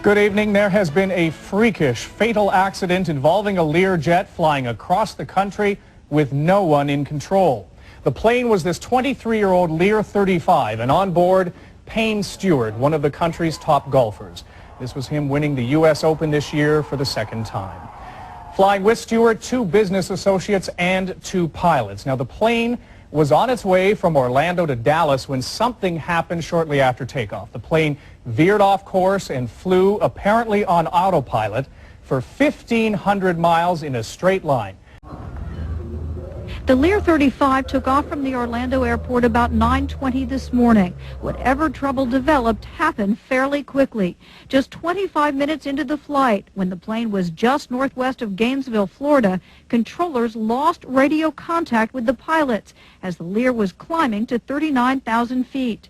Good evening. There has been a freakish, fatal accident involving a Lear jet flying across the country with no one in control. The plane was this 23-year-old Lear 35, and on board, Payne Stewart, one of the country's top golfers. This was him winning the U.S. Open this year for the second time. Flying with Stewart, 2 business associates and 2 pilots. Now, the plane was on its way from Orlando to Dallas when something happened shortly after takeoff. The plane veered off course and flew, apparently on autopilot, for 1,500 miles in a straight line. The Lear 35 took off from the Orlando airport about 9:20 this morning. Whatever trouble developed happened fairly quickly. Just 25 minutes into the flight, when the plane was just northwest of Gainesville, Florida, controllers lost radio contact with the pilots as the Lear was climbing to 39,000 feet.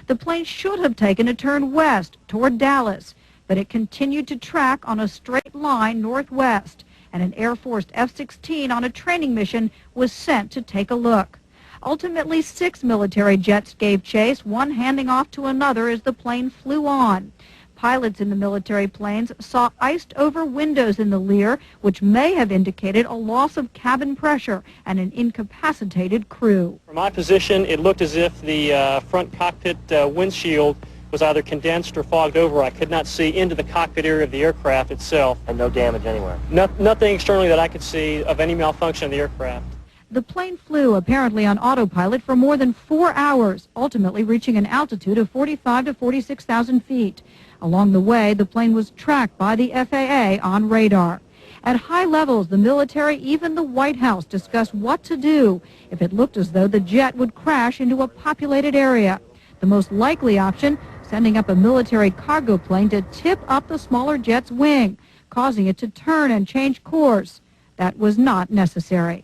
The plane should have taken a turn west toward Dallas, but it continued to track on a straight line northwest, and an Air Force F-16 on a training mission was sent to take a look. Ultimately, 6 military jets gave chase, one handing off to another as the plane flew on. Pilots in the military planes saw iced-over windows in the Lear, which may have indicated a loss of cabin pressure and an incapacitated crew. From my position, it looked as if the front cockpit windshield was either condensed or fogged over. I could not see into the cockpit area of the aircraft itself. And no damage anywhere? Nothing externally that I could see of any malfunction of the aircraft. The plane flew apparently on autopilot for more than 4 hours, ultimately reaching an altitude of 45,000 to 46,000 feet. Along the way, the plane was tracked by the FAA on radar. At high levels, the military, even the White House, discussed what to do if it looked as though the jet would crash into a populated area. The most likely option, sending up a military cargo plane to tip up the smaller jet's wing, causing it to turn and change course. That was not necessary.